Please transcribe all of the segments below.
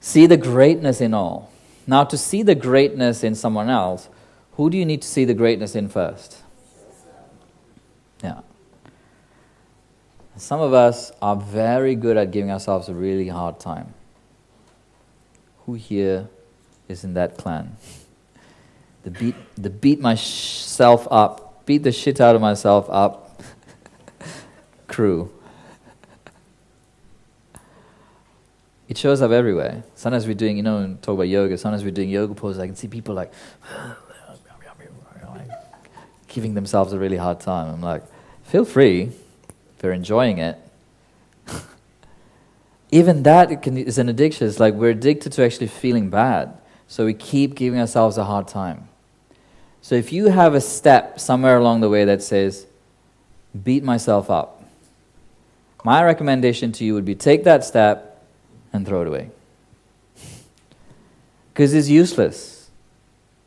See the greatness in all. Now, to see the greatness in someone else, who do you need to see the greatness in first? Yeah. Some of us are very good at giving ourselves a really hard time. Who here is in that clan? The beat myself up, beat the shit out of myself up crew. It shows up everywhere. Sometimes we're doing, talk about yoga, sometimes we're doing yoga poses, I can see people like giving themselves a really hard time. I'm like, feel free if you're enjoying it. Even that is an addiction. It's like we're addicted to actually feeling bad. So we keep giving ourselves a hard time. So if you have a step somewhere along the way that says, beat myself up, my recommendation to you would be take that step and throw it away. Because it's useless.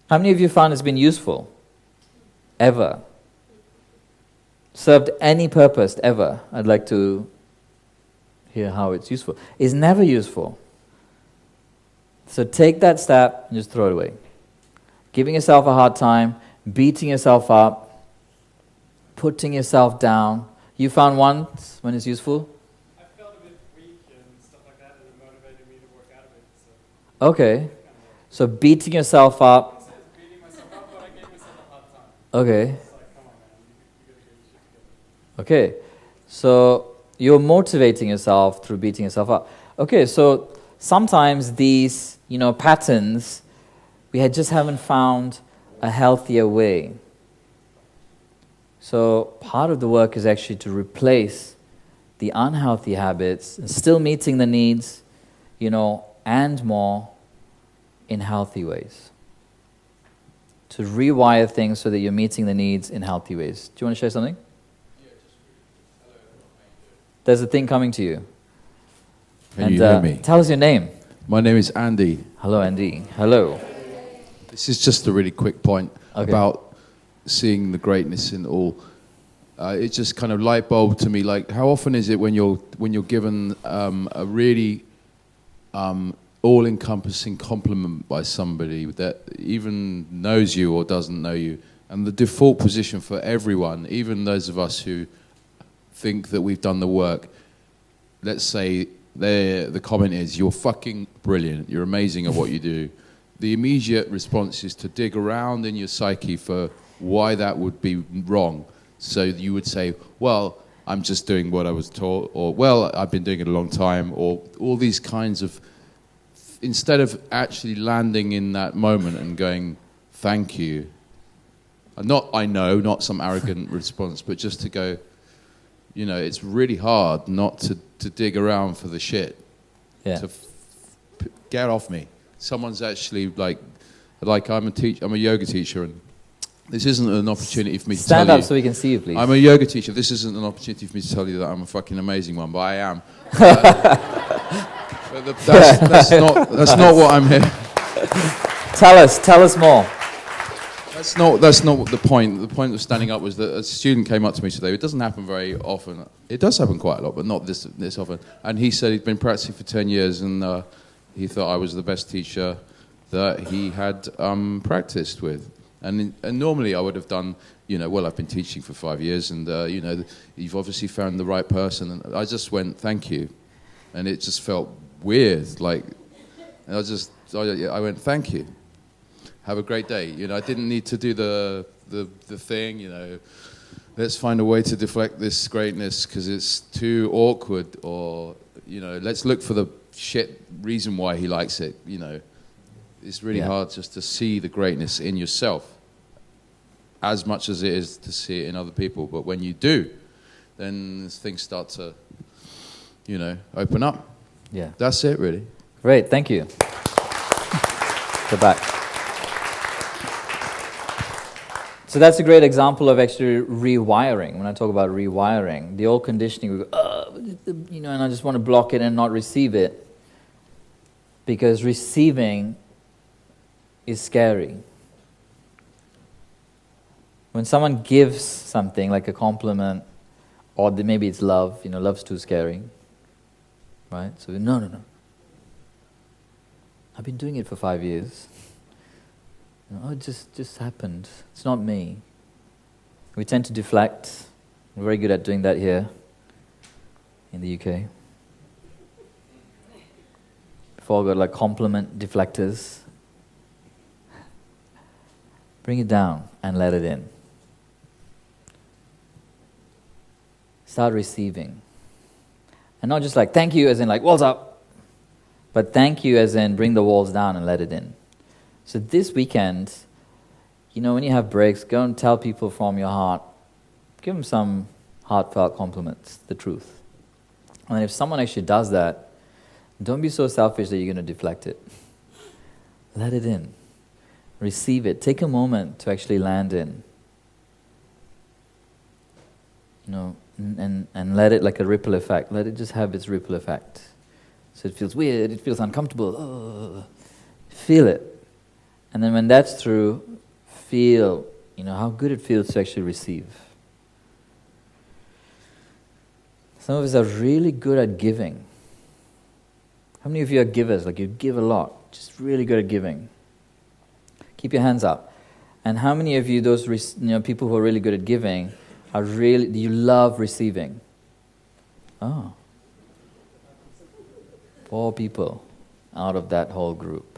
How many of you found it's been useful? Ever? Served any purpose ever? I'd like to hear how it's useful. It's never useful. So take that step and just throw it away. Giving yourself a hard time, beating yourself up, putting yourself down. You found once when it's useful? I felt a bit weak and stuff like that, and it motivated me to work out of it. So okay. So beating yourself up. instead of beating myself up, but I gave myself a hard time. Okay. It's like, come on, man, you gotta get your shit together. Okay. So you're motivating yourself through beating yourself up. Okay, so sometimes these, patterns, we just haven't found a healthier way. So part of the work is actually to replace the unhealthy habits and still meeting the needs, and more in healthy ways. To rewire things so that you're meeting the needs in healthy ways. Do you want to share something? There's a thing coming to you. Can you hear me? Tell us your name. My name is Andy. Hello, Andy. Hello. This is just a really quick point about seeing the greatness in all. It just kind of light bulb to me. Like, how often is it when you're given a really all-encompassing compliment by somebody that even knows you or doesn't know you, and the default position for everyone, even those of us who think that we've done the work, let's say the comment is, you're fucking brilliant, you're amazing at what you do. The immediate response is to dig around in your psyche for why that would be wrong. So you would say, well, I'm just doing what I was taught, or well, I've been doing it a long time, or all these kinds of, instead of actually landing in that moment and going, thank you. Not some arrogant response, but just to go, it's really hard not to dig around for the shit. Yeah. Get off me. Someone's actually like I'm a yoga teacher, and this isn't an opportunity for me to tell you. Stand up so we can see you, please. I'm a yoga teacher. This isn't an opportunity for me to tell you that I'm a fucking amazing one, but I am. But that's not what I'm here. Tell us more. That's not the point. The point of standing up was that a student came up to me today. It doesn't happen very often. It does happen quite a lot, but not this often. And he said he'd been practicing for 10 years, and he thought I was the best teacher that he had practiced with. And normally I would have done, well, I've been teaching for 5 years, and you've obviously found the right person. And I just went, thank you, and it just felt weird. I went, thank you. Have a great day. I didn't need to do the thing. Let's find a way to deflect this greatness because it's too awkward, or let's look for the shit reason why he likes it. It's really hard just to see the greatness in yourself as much as it is to see it in other people. But when you do, then things start to, open up. Yeah. That's it, really. Great, thank you. Go back. So that's a great example of actually rewiring. When I talk about rewiring, the old conditioning, we go, and I just want to block it and not receive it. Because receiving is scary. When someone gives something like a compliment, or maybe it's love, love's too scary. Right? So no. I've been doing it for 5 years. Oh, it just happened. It's not me. We tend to deflect. We're very good at doing that here in the UK. Before we got like compliment deflectors. Bring it down and let it in. Start receiving. And not just like thank you as in like walls up, but thank you as in bring the walls down and let it in. So this weekend, when you have breaks, go and tell people from your heart. Give them some heartfelt compliments, the truth. And if someone actually does that, don't be so selfish that you're going to deflect it. Let it in. Receive it. Take a moment to actually land in. And let it like a ripple effect. Let it just have its ripple effect. So it feels weird, it feels uncomfortable. Oh. Feel it. And then when that's through, feel, how good it feels to actually receive. Some of us are really good at giving. How many of you are givers? Like you give a lot, just really good at giving. Keep your hands up. And how many of you, those people who are really good at giving, do you love receiving? Oh. 4 people out of that whole group.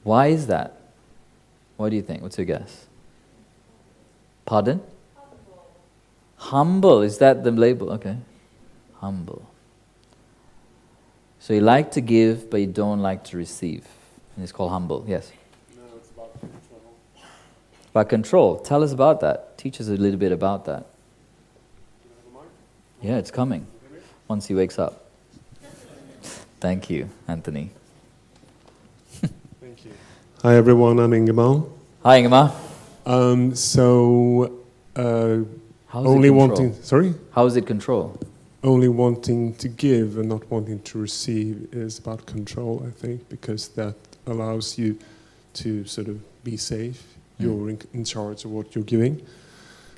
Why is that? What do you think? What's your guess? Pardon? Humble. Is that the label? Okay. Humble. So you like to give, but you don't like to receive. And it's called humble. Yes? No, it's about control. About control. Tell us about that. Teach us a little bit about that. Yeah, it's coming. Once he wakes up. Thank you, Anthony. Thank you. Hi everyone, I'm Ingemar. Hi, Ingemar. How is Only it wanting, sorry? How is it control? Only wanting to give and not wanting to receive is about control, I think, because that allows you to sort of be safe. You're in charge of what you're giving.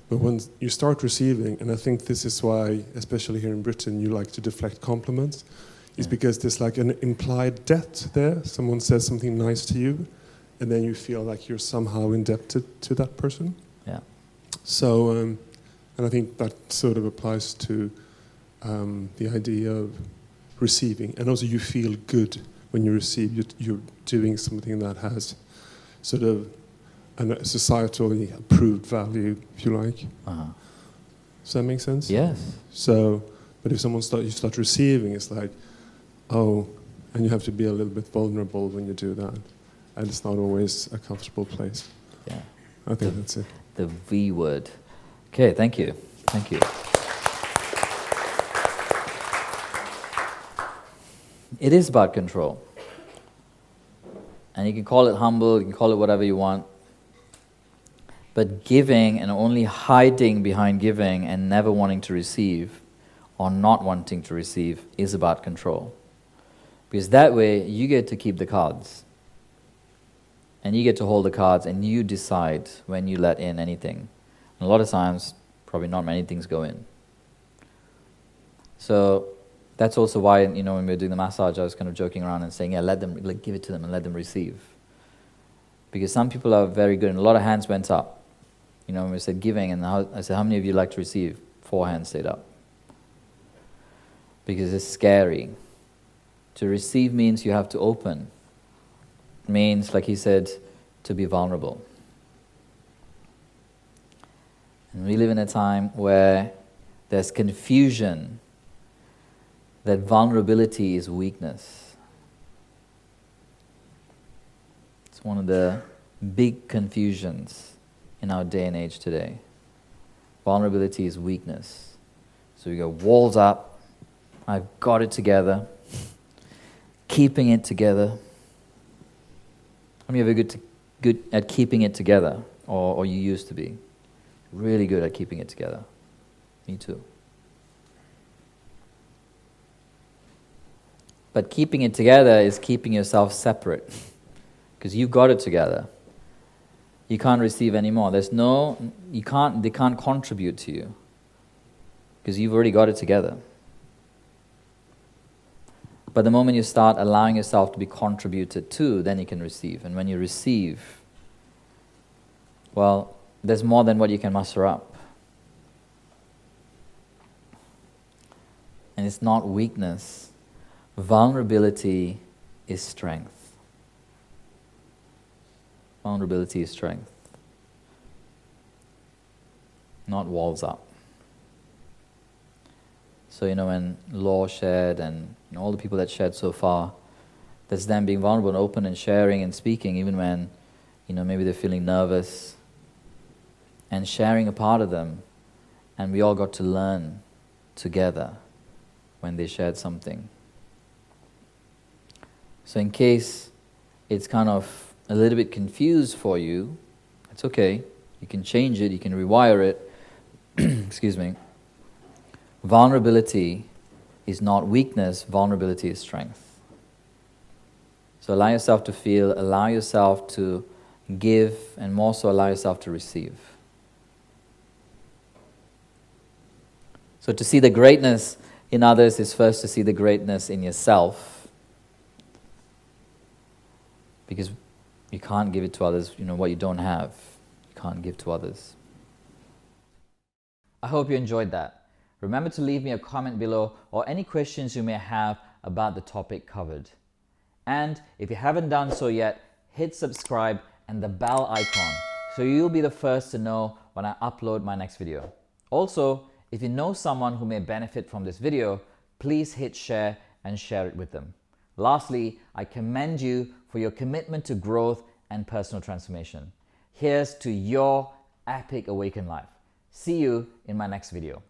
But when you start receiving, and I think this is why, especially here in Britain, you like to deflect compliments, is because there's like an implied debt there. Someone says something nice to you, and then you feel like you're somehow indebted to that person. Yeah. So, and I think that sort of applies to the idea of receiving. And also you feel good when you receive. You're doing something that has sort of a societally approved value, if you like. Uh-huh. Does that make sense? Yes. So, but if you start receiving, it's like, oh, and you have to be a little bit vulnerable when you do that. And it's not always a comfortable place. Yeah. I think that's it. The V word. Okay, thank you. Thank you. It is about control. And you can call it humble, you can call it whatever you want. But giving and only hiding behind giving and never wanting to receive or not wanting to receive is about control. Because that way you get to keep the cards. And you get to hold the cards and you decide when you let in anything. And a lot of times, probably not many things go in. So that's also why, when we were doing the massage, I was kind of joking around and saying, yeah, let them, give it to them and let them receive. Because some people are very good, and a lot of hands went up. When we said giving, and I said, how many of you like to receive? 4 hands stayed up. Because it's scary. To receive means you have to open. It means, like he said, to be vulnerable. And we live in a time where there's confusion that vulnerability is weakness. It's one of the big confusions in our day and age today. Vulnerability is weakness. So we go walls up, I've got it together, keeping it together. How many of you are good at keeping it together? Or you used to be? Really good at keeping it together. Me too. But keeping it together is keeping yourself separate. Because you've got it together. You can't receive anymore. They can't contribute to you. Because you've already got it together. But the moment you start allowing yourself to be contributed to, then you can receive. And when you receive, well, there's more than what you can muster up. And it's not weakness. Vulnerability is strength. Vulnerability is strength. Not walls up. So, when Law shared and all the people that shared so far, that's them being vulnerable and open and sharing and speaking, even when, maybe they're feeling nervous, and sharing a part of them. And we all got to learn together when they shared something. So in case it's kind of a little bit confused for you, it's okay. You can change it, you can rewire it. Excuse me. Vulnerability is not weakness, vulnerability is strength. So allow yourself to feel, allow yourself to give, and more so allow yourself to receive. So to see the greatness in others is first to see the greatness in yourself. Because you can't give it to others, what you don't have. You can't give to others. I hope you enjoyed that. Remember to leave me a comment below or any questions you may have about the topic covered. And if you haven't done so yet, hit subscribe and the bell icon so you'll be the first to know when I upload my next video. Also, if you know someone who may benefit from this video, please hit share and share it with them. Lastly, I commend you for your commitment to growth and personal transformation. Here's to your epic awakened life. See you in my next video.